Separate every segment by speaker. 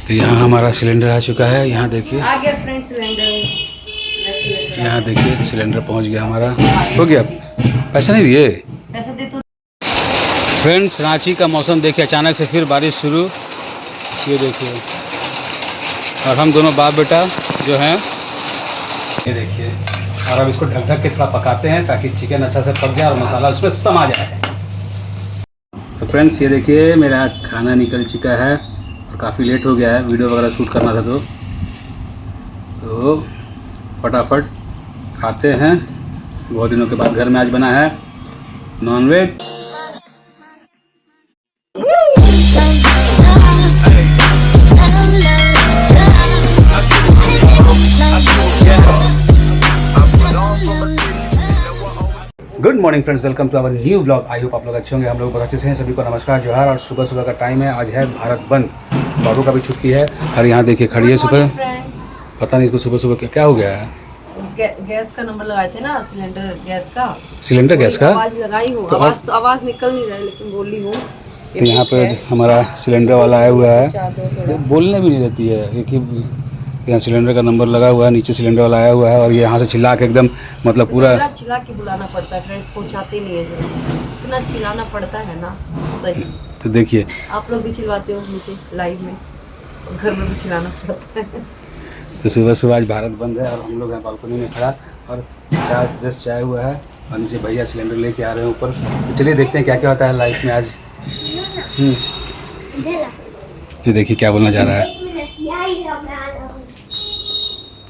Speaker 1: तो यहाँ हमारा सिलेंडर आ चुका है। यहाँ देखिए,
Speaker 2: आ गया फ्रेंड सिलेंडर।
Speaker 1: यहाँ देखिए सिलेंडर पहुँच गया हमारा। हो गया, पैसा नहीं दिए।
Speaker 2: पैसा दे तो।
Speaker 1: फ्रेंड्स, रांची का मौसम देखिए, अचानक से फिर बारिश शुरू। ये देखिए, और हम दोनों बाप बेटा जो हैं, ये देखिए। और अब इसको ढक ढक के थोड़ा पकाते हैं ताकि चिकन अच्छा से पक जाए और मसाला उसमें समा जाए। तो फ्रेंड्स, ये देखिए मेरा खाना निकल चुका है और काफ़ी लेट हो गया है, वीडियो वगैरह शूट करना था तो फटाफट खाते हैं। बहुत दिनों के बाद घर में आज बना है non veg. Good morning friends, welcome to our new blog. I hope आप लोग अच्छे होंगे, हम लोग बहुत अच्छे से हैं। सभी को नमस्कार, जोहार। और सुबह सुबह का टाइम है, आज है भारत बंद, बाबू का भी छुट्टी है। और यहाँ देखिए खड़ी है सुबह, पता नहीं इसको सुबह सुबह क्या हो गया है।
Speaker 2: गैस का नंबर लगाए थे ना, सिलेंडर गैस का।
Speaker 1: सिलेंडर गैस का
Speaker 2: आवाज लगाई हूँ, तो आवाज निकल नहीं रहा है, लेकिन बोली हूँ।
Speaker 1: तो यहाँ पे हमारा सिलेंडर वाला आया हुआ है, बोलने भी नहीं देती है। एक ही यहाँ सिलेंडर का नंबर लगा हुआ है, नीचे सिलेंडर वाला आया हुआ है और ये यहाँ से चिल्ला के एकदम मतलब पूरा
Speaker 2: चिल्ला के बुलाना पड़ता है फ्रेंड्स, पहुँचाते नहीं है जल्दी, इतना चिल्लाना पड़ता है ना। सही।
Speaker 1: तो देखिए,
Speaker 2: आप लोग भी चिल्लाते हो मुझे लाइव में, और घर में भी चिल्लाना पड़ता है।
Speaker 1: तो सुबह सुबह आज भारत बंद है और हम लोग यहाँ बालकनी में खड़ा और चाय जस्ट चाय हुआ है और नीचे भैया सिलेंडर लेके आ रहे हैं ऊपर। तो चलिए देखते हैं क्या क्या होता है लाइफ में आज। ये देखिए क्या बोलना चाह रहा है,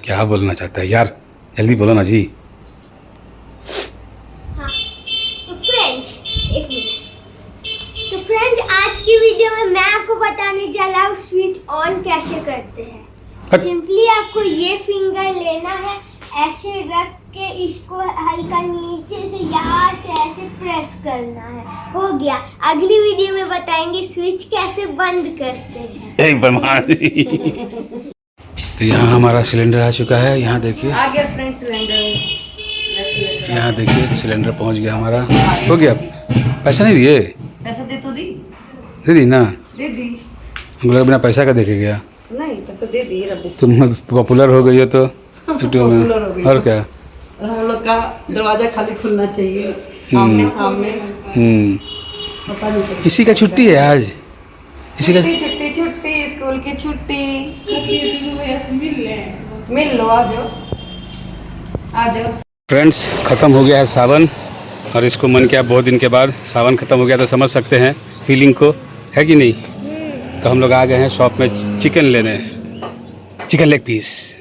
Speaker 1: क्या बोलना चाहता है यार, जल्दी बोलो ना जी।
Speaker 3: हाँ, तो फ्रेंड्स आज की वीडियो में मैं आपको बताने चला हूँ स्विच ऑन कैसे करते हैं। सिंपली आपको ये फिंगर लेना है, ऐसे रख के इसको हल्का नीचे से यहाँ से ऐसे प्रेस करना है, हो गया। अगली वीडियो में बताएंगे स्विच कैसे बंद करते हैं।
Speaker 1: एक बदमाश। तो यहाँ हमारा सिलेंडर आ चुका है। यहाँ देखिए,
Speaker 2: आ गया फ्रेंड सिलेंडर।
Speaker 1: यहाँ देखिए सिलेंडर पहुँच गया हमारा। हो गया, पैसा नहीं दिए।
Speaker 2: पैसा दे तो दी।
Speaker 1: दे दी ना,
Speaker 2: दे दी।
Speaker 1: हम लोग बिना पैसा का देखे गया।
Speaker 2: नहीं, पैसा दे दी।
Speaker 1: तुम पॉपुलर हो गई हो तो यूट्यूब में,
Speaker 2: पॉपुलर हो गई
Speaker 1: और क्या।
Speaker 2: और हम लोग का दरवाजा खाली खुलना चाहिए, आमने सामने। पता नहीं
Speaker 1: इसी का छुट्टी है आज, इसी का
Speaker 2: छुट्टी स्कूल की छुट्टी। मिल लो, आ जाओ आ जाओ।
Speaker 1: फ्रेंड्स, ख़त्म हो गया है सावन और इसको मन किया बहुत दिन के बाद सावन ख़त्म हो गया, तो समझ सकते हैं फीलिंग को, है कि नहीं। तो हम लोग आ गए हैं शॉप में चिकन लेने, चिकन लेग पीस।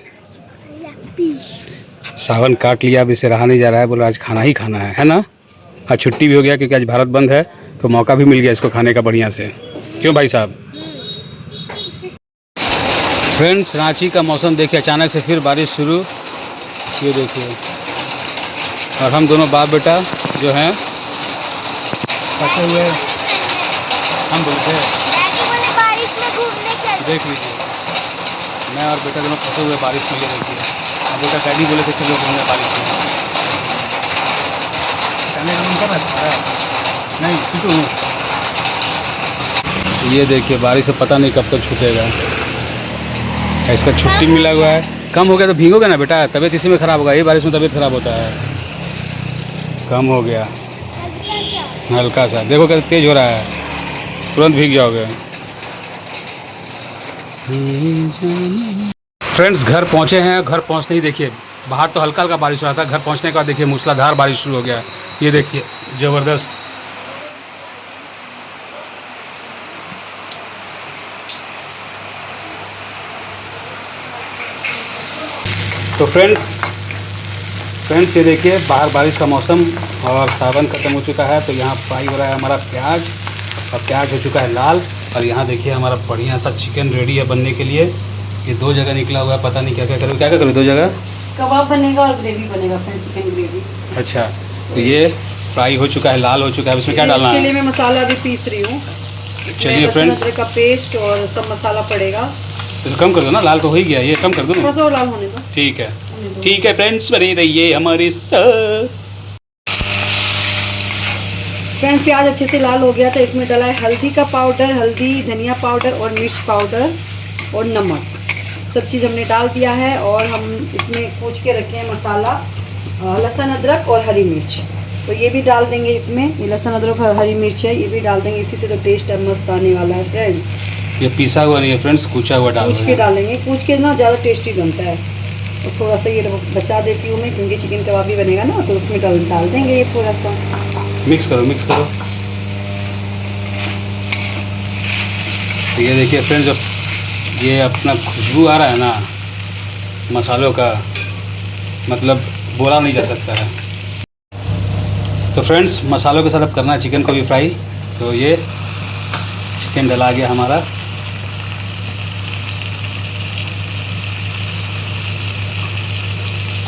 Speaker 1: सावन काट लिया, अब इसे रहा नहीं जा रहा है, बोला आज खाना ही खाना है ना। आज छुट्टी भी हो गया क्योंकि आज भारत बंद है, तो मौका भी मिल गया इसको खाने का बढ़िया से, क्यों भाई साहब। फ्रेंड्स, रांची का मौसम देखिए, अचानक से फिर बारिश शुरू। ये देखिए, और हम दोनों बाप बेटा जो हैं फंसे हुए, हम बोलते हैं
Speaker 3: बारिश में घूमने चले।
Speaker 1: देख लीजिए, मैं और बेटा दोनों फंसे हुए बारिश में। ये देखिए, अब बेटा डैडी बोले थे चलो घूमने बारिश में, कहने का मन कर रहा है नहीं छूटू। ये देखिए बारिश से पता नहीं कब तक छूटेगा, इसका छुट्टी मिला हुआ है। कम हो गया तो भीगोगे ना बेटा, तबीयत इसी में ख़राब होगा, ये बारिश में तबीयत ख़राब होता है। कम हो गया हल्का सा, देखो कैसे तेज़ हो रहा है, तुरंत भीग जाओगे। फ्रेंड्स, घर पहुंचे हैं। घर पहुंचते ही देखिए, बाहर तो हल्का हल्का बारिश हो रहा था, घर पहुंचने के बाद देखिए मूसलाधार बारिश शुरू हो गया। ये देखिए ज़बरदस्त। तो फ्रेंड्स ये देखिए बाहर बारिश का मौसम और सावन ख़त्म हो चुका है, तो यहाँ फ्राई हो रहा है हमारा प्याज, और प्याज हो चुका है लाल। और यहाँ देखिए हमारा बढ़िया सा चिकन रेडी है बनने के लिए। ये दो जगह निकला हुआ है, पता नहीं क्या क्या करूँ, क्या क्या करूँ। दो जगह
Speaker 2: कबाब बनेगा और ग्रेवी बनेगा, फ्रेंड चिकन ग्रेवी।
Speaker 1: अच्छा, तो ये फ्राई हो चुका है, लाल हो चुका है। इसमें क्या डालना है?
Speaker 2: इसके लिए मैं मसाला भी पीस रही हूँ।
Speaker 1: चलिए फ्रेंड्स,
Speaker 2: अदरक का पेस्ट और सब मसाला पड़ेगा।
Speaker 1: तो कम कर दो ना, लाल तो हो ही गया, ये कम कर दो ना।
Speaker 2: थोड़ा सा और लाल होने दो।
Speaker 1: ठीक है, ठीक है फ्रेंड्स, बने रहिए हमारे साथ।
Speaker 2: फ्रेंड्स, प्याज अच्छे से लाल हो गया, तो इसमें डाला है हल्दी का पाउडर, हल्दी, धनिया पाउडर और मिर्च पाउडर। और नमक, सब चीज़ हमने डाल दिया है। और हम इसमें कूच के रखे हैं मसाला, लहसुन अदरक और हरी मिर्च, तो ये भी डाल देंगे इसमें। ये लहसुन अदरक और हरी मिर्च है, ये भी डाल देंगे, इसी से तो टेस्ट मस्त आने वाला है फ्रेंड्स।
Speaker 1: ये पीसा हुआ नहीं है फ्रेंड्स, कूचा हुआ
Speaker 2: कूच के डालेंगे, कूच के ना ज़्यादा टेस्टी बनता है। तो थोड़ा सा ये बचा देती हूँ मैं, क्योंकि चिकन कबाब भी बनेगा ना, तो उसमें डाल देंगे ये थोड़ा सा।
Speaker 1: मिक्स करो, मिक्स करो। तो ये देखिए फ्रेंड्स, जब ये अपना खुशबू आ रहा है ना मसालों का, मतलब बोला नहीं जा सकता है। तो फ्रेंड्स, मसालों के साथ अब करना है चिकन को भी फ्राई। तो ये चिकन डला गया हमारा।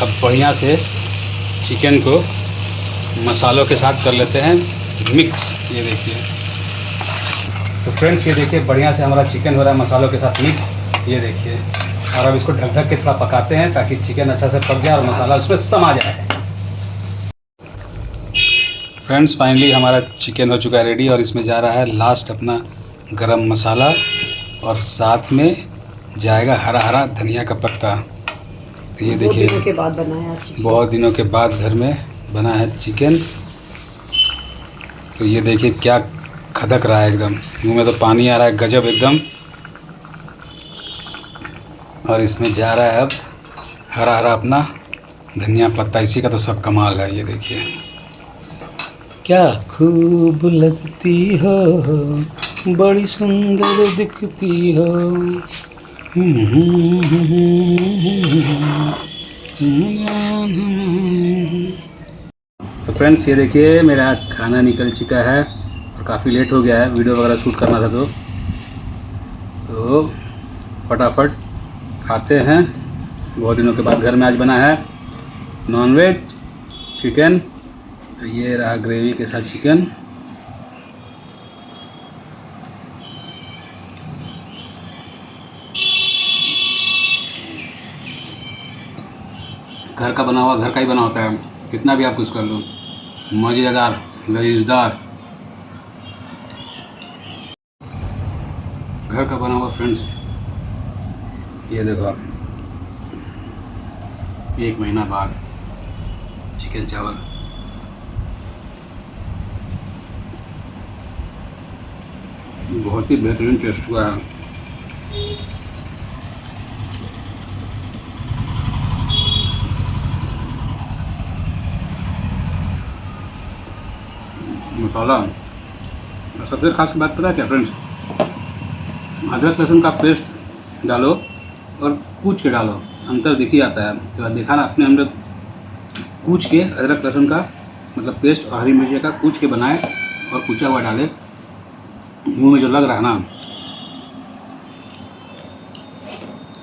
Speaker 1: अब बढ़िया से चिकन को मसालों के साथ कर लेते हैं मिक्स। ये देखिए, तो फ्रेंड्स ये देखिए बढ़िया से हमारा चिकन हो रहा है मसालों के साथ मिक्स। ये देखिए, और अब इसको ढक ढक के थोड़ा पकाते हैं ताकि चिकन अच्छा से पक जाए और मसाला उसमें समा जाए। फ्रेंड्स फाइनली हमारा चिकन हो चुका है रेडी, और इसमें जा रहा है लास्ट अपना गरम मसाला, और साथ में जाएगा हरा हरा धनिया का पत्ता। तो ये देखिए,
Speaker 2: बहुत दिनों के बाद बना है आज,
Speaker 1: बहुत दिनों के बाद घर में बना है चिकन। तो ये देखिए क्या खदक रहा है, एकदम मुंह में तो पानी आ रहा है गजब एकदम। और इसमें जा रहा है अब हरा हरा अपना धनिया पत्ता, इसी का तो सब कमाल है। ये देखिए क्या खूब लगती हो, बड़ी सुंदर दिखती हो। तो फ्रेंड्स ये देखिए मेरा खाना निकल चुका है, और काफ़ी लेट हो गया है, वीडियो वगैरह शूट करना था। तो फटाफट खाते हैं। बहुत दिनों के बाद घर में आज बना है नॉनवेज चिकन। तो ये रहा ग्रेवी के साथ चिकन। घर का बना हुआ घर का ही बना होता है, कितना भी आप कुछ कर लो, मज़ेदार लजीजदार घर का बना हुआ। फ्रेंड्स ये देखो आप, 1 महीना बाद चिकन चावल। बहुत ही बेहतरीन टेस्ट हुआ है। मसाला, सबसे खास की बात पता है क्या फ्रेंड्स, अदरक लहसुन का पेस्ट डालो और कूच के डालो, अंतर दिख ही आता है। तो देखा ना आपने, हम लोग कूच के अदरक लहसुन का मतलब पेस्ट और हरी मिर्ची का कूच के बनाए और कूचा हुआ डाले। मुंह में जो लग रहा है ना,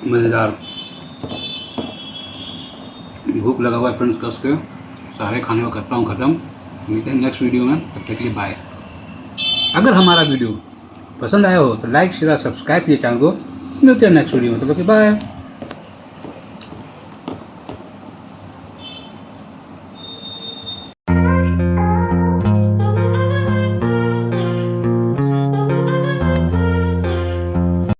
Speaker 1: मज़ेदार। भूख लगा हुआ है फ्रेंड्स, कस के सारे खाने को करता हूँ ख़त्म। मिलते हैं नेक्स्ट वीडियो में, तब तक के लिए बाय। अगर हमारा वीडियो पसंद आया हो तो लाइक शेयर सब्सक्राइब कीजिए चैनल को। मिलते हैं नेक्स्ट वीडियो में, तब तक के बाय।